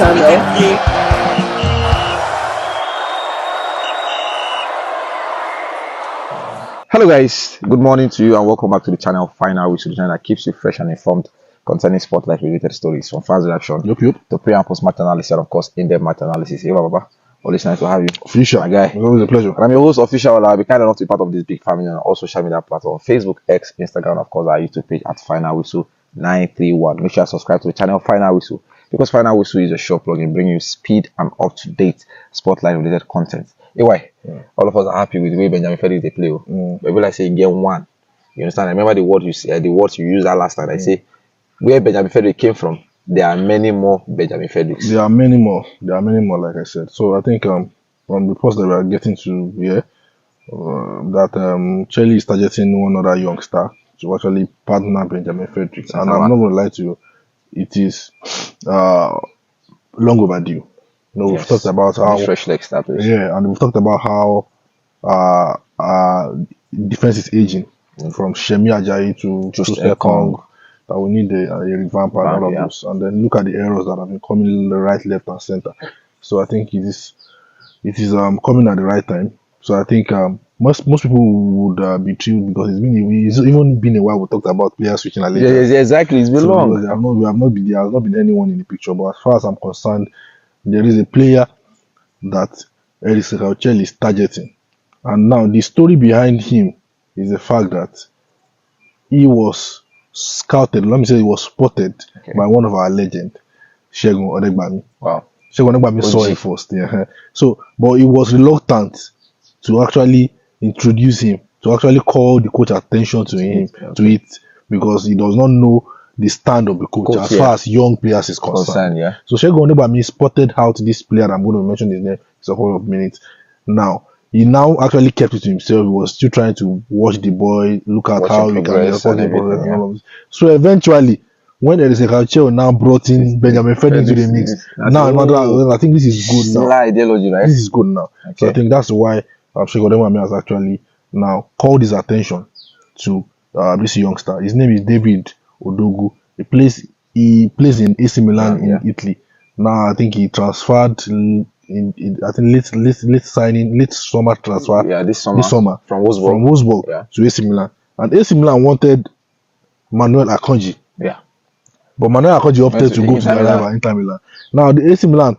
channel. Hello guys, good morning to you and welcome back to the channel Final Whistle, the channel that keeps you fresh and informed concerning spotlight related stories from fans reaction to pre and post match analysis and of course in-depth match analysis. Hey Baba, always nice to have you. Official, my guy. It's always a pleasure. And I'm your host Official. I'll be kind enough to be part of this big family on all social media platforms, Facebook, X, Instagram, of course our YouTube page at Final Whistle 931. Make sure you subscribe to the channel Final Whistle because Final Whistle is a short plugin bringing you speed and up-to-date spotlight related content. Anyway, all of us are happy with the way Benjamin Fredrick they play. But when I say game one, you understand? I remember the word you say, the words you used that last time. I say where Benjamin Fredrick came from, there are many more Benjamin Fredricks. There are many more. There are many more, like I said. So I think from the post that we are getting to here, that Chelle is targeting one other youngster to actually partner Benjamin Fredrick. And I'm not going to lie to you, it is long overdue. You know, we've talked about how fresh leg starters. Yeah, and we've talked about how defense is aging from Shemi Ajayi to Kong. That we need a revamp and all of those. And then look at the errors that have been coming right, left, and center. So I think it is coming at the right time. So I think most people would be thrilled because it's even been a while we talked about players switching. Yeah, exactly. It's been long. There has not been anyone in the picture. But as far as I'm concerned, there is a player that Chelle is targeting. And now the story behind him is the fact that he was scouted, let me say he was spotted by one of our legends, Odogu. Wow. Odogu saw him first. Yeah. So, but he was reluctant to actually introduce him, to actually call the coach attention to him, to it, because he does not know the stand of the coach as far as young players is concerned. So Odogu spotted out this player. I'm going to mention his name. It's a whole of minutes. Now he actually kept it to himself. He was still trying to watch the boy, look at how he can report him. So eventually, when Chelle now brought in Benjamin Fredrick to the mix, I think this is good now. Ideology, right? This is good now. So I think that's why Odogu has actually now called his attention to this youngster. His name is David Odogu. He plays in AC Milan in Italy. Now I think he transferred I think late summer transfer. Yeah, this summer from Wolfsburg to AC Milan. And AC Milan wanted Manuel Akanji. Yeah. But Manuel Akanji opted to go to Inter Milan. Now the AC Milan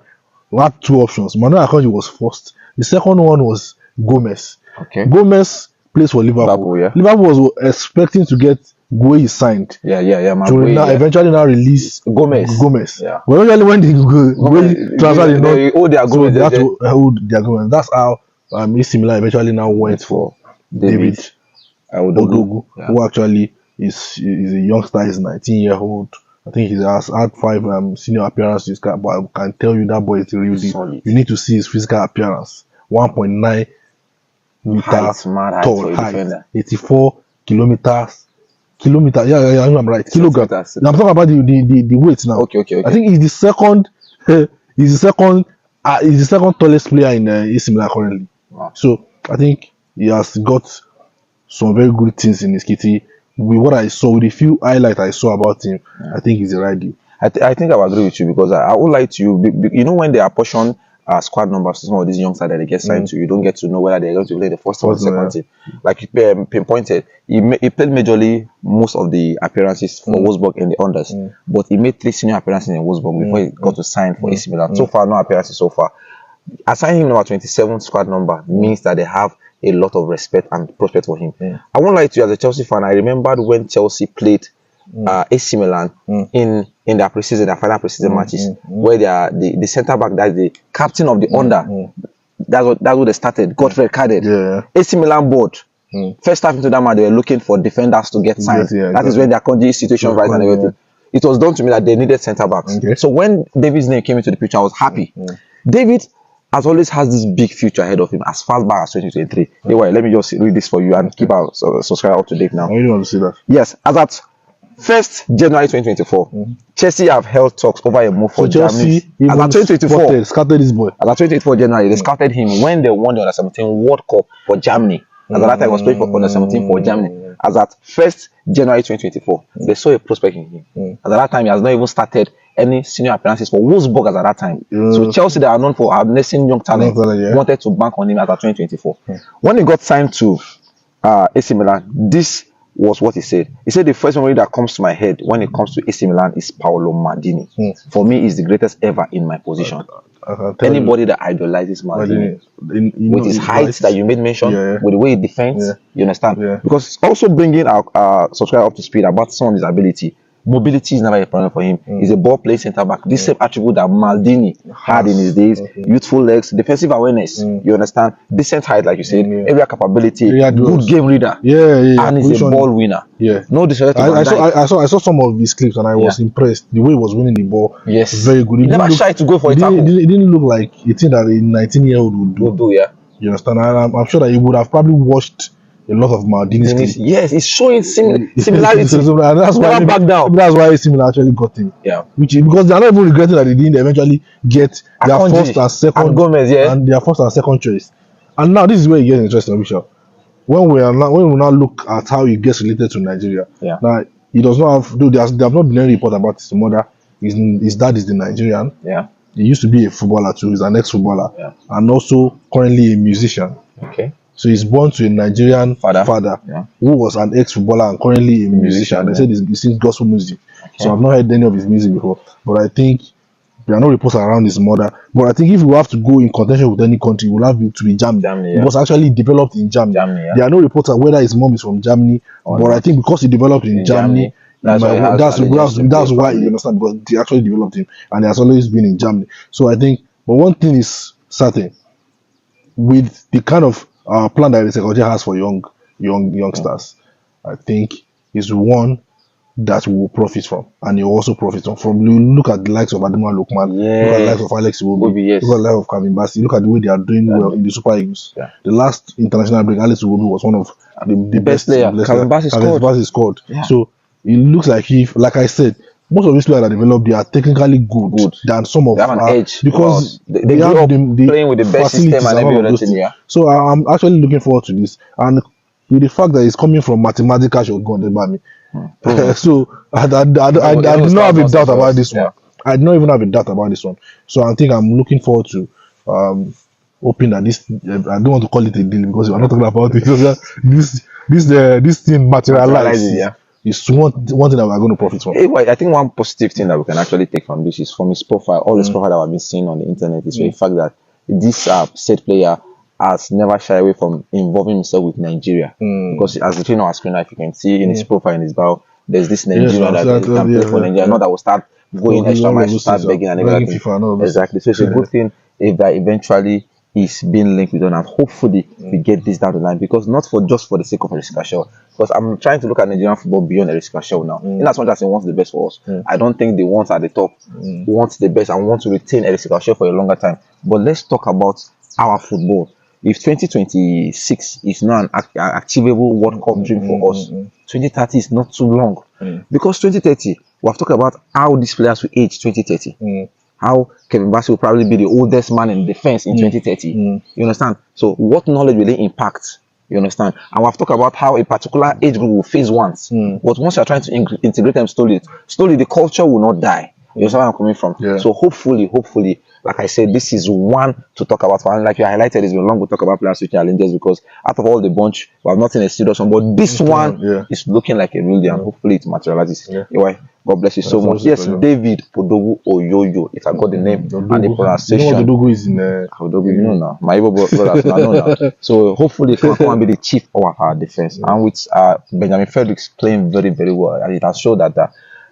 had two options. Manuel Akanji was first. The second one was Gomez. Gomez plays for Liverpool. Liverpool was expecting to get Gueye signed. Eventually now release Gomez. Yeah. But eventually when the Gueye transfer they hold their Gomez. They had to hold their Gomez. That's how AC Milan eventually now went for David Odogu, who actually is a youngster. He's 19-year-old. I think he has had 5 senior appearances, but I can tell you that boy is the real deal. You need to see his physical appearance. 1.9 meter tall height, 84 kilometers. Yeah, I'm right. Kilograms. I'm talking about the weight now. Okay. I think he's the second. He's the second tallest player in AC Milan currently. Wow. So I think he has got some very good things in his kitty. With what I saw, with the few highlights I saw about him, I think he's the right deal. I think I will agree with you because I would like to, when they apportion squad numbers to some of these youngsters that they get signed to, you don't get to know whether they're going to play the first or the second team. Like you pinpointed, he played majorly most of the appearances for Wolfsburg in the unders, but he made 3 senior appearances in Wolfsburg before he got to sign for AC Milan. So far, no appearances so far. Assigning him number 27 squad number means that they have a lot of respect and prospect for him. I won't lie to you, as a Chelsea fan, I remembered when Chelsea played AC Milan in their preseason, their final preseason matches, where they are the centre back, that's the captain of the under. That's what they started. Got red carded. AC Milan board. First half into that match, they were looking for defenders to get signed. That is when their Akanji situation rise and everything. It was done to me that they needed centre backs. So when David's name came into the picture, I was happy. David has always has this big future ahead of him as far back as 2023. Anyway, let me just read this for you and keep our subscriber up to date now. I really want to see that. Yes, as at 1st January 2024, Chelsea have held talks over a move for Germany. As at 2024, scouted this boy. As at 2024 January, they scouted him when they won the Under-17 World Cup for Germany. As at that time, he was playing for Under-17 for Germany. As at 1st January 2024, they saw a prospect in him. As at that time, he has not even started any senior appearances for Wolfsburg at that time. So Chelsea, they are known for harnessing young talent, wanted to bank on him at 2024. When he got signed to AC Milan, this was what he said. He said the first memory that comes to my head when it comes to AC Milan is Paolo Maldini. For me, he's the greatest ever in my position. Anybody that idolizes Maldini with his height that you made mention, with the way he defends, you understand? Because it's also bringing our subscriber up to speed about some of his ability. Mobility is never a problem for him. He's a ball play center back. This same attribute that Maldini had in his days: youthful legs, defensive awareness. You understand? Decent height, like you said, area capability, good game reader. And he's a ball winner. No disrespect to I saw some of his clips and I was impressed. The way he was winning the ball, very good. He never shy to go for a tackle. It didn't look like a thing that a 19-year-old would do. You understand? And I'm sure that he would have probably watched a lot of Maldini's clips. Yes, it's showing similarity. And that's why back down. That's why AC Milan actually got him. Because they are not even regretting that they didn't eventually get their first and second and Gomez, and their first and second choice. And now this is where it gets interesting, Michelle. When we now look at how he gets related to Nigeria. Now he does not have, though there have not been any report about his mother. His dad is the Nigerian. He used to be a footballer too. He's an ex-footballer and also currently a musician. So he's born to a Nigerian father who was an ex-footballer and currently a musician. They said he sings gospel music. So I've not heard any of his music before. But I think there are no reports around his mother. But I think if we have to go in contention with any country, we'll have to be Germany. It was actually developed in Germany. There are no reports on whether his mom is from Germany. But I think because he developed in Germany, that's why you understand, because they actually developed him and he has always been in Germany. So I think, but one thing is certain, with the kind of plan that the Secretary has for youngsters, I think is one that we will profit from, and you also profit from. You look at the likes of Adama Lokman, look at the likes of Alex Iwobi, look at the likes of Kevin Bassey, look at the way they are doing well in the Super Eagles. The last international break, Alex Iwobi was one of the best players. Kevin Bassey scored. So it looks like like I said, most of these players that developed, they are technically good than some of them. They have an edge because they have the playing with the best system and every other thing. So I'm actually looking forward to this, and with the fact that it's coming from mathematical shotgun, so I did not have a doubt about this one. I did not even have a doubt about this one. So I think I'm looking forward to hoping that this. I don't want to call it a deal because we're not talking about it. This thing materializes. It's one thing that we're going to profit from. I think one positive thing that we can actually take from this is from his profile. All this profile that I've been seeing on the internet is the fact that this said player has never shied away from involving himself with Nigeria. Because as the trainer on screen, if you can see in his profile, in his bio, there's this Nigerian that can play for Nigeria. Not that will start going extra miles to start begging and everything. Exactly. So it's a good thing if that eventually is being linked with them, and hopefully we get this down the line, because not for just for the sake of Chelle, because I'm trying to look at Nigerian football beyond Chelle now. In as much as he wants the best for us, I don't think the ones at the top want the best and want to retain Chelle for a longer time. But let's talk about our football. If 2026 is not an achievable World Cup dream for us, 2030 is not too long. Because 2030, we have talked about how these players will age 2030. How Kevin Bassey will probably be the oldest man in defense in 2030. You understand? So what knowledge will they impact? You understand? And we've talked about how a particular age group will phase once. But once you're trying to integrate them slowly the culture will not die. You understand where I'm coming from? So hopefully, like I said, this is one to talk about. And like you highlighted, it's been long to talk about players with challenges, because out of all the bunch, we have not seen a serious one. But this one is looking like a real deal, and hopefully it materializes. Anyway, God bless you so much. Yes, David Odogu Oyoyo, if I got the name and the pronunciation. You know what Odogu is in Odogu, you know now. My Igbo brothers know now. So hopefully it can come and be the chief of our defense. And with Benjamin Fredrick playing very, very well, and it has shown that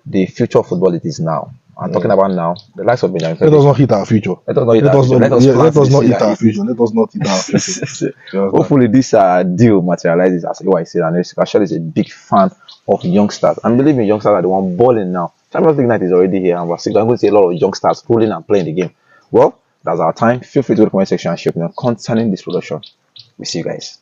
the future of football it is now. I'm talking about now. The likes of Benjamin Fredrick. Let us not hit our future. Let us not hit our future. Hopefully this deal materializes as I said, and Chelle is a big fan of youngsters. And believe me, youngsters are the one balling now. Champions League night is already here, and we're going to see a lot of youngsters rolling and playing the game. Well, that's our time. Feel free to go to the comment section and share your opinion concerning this production. We see you guys.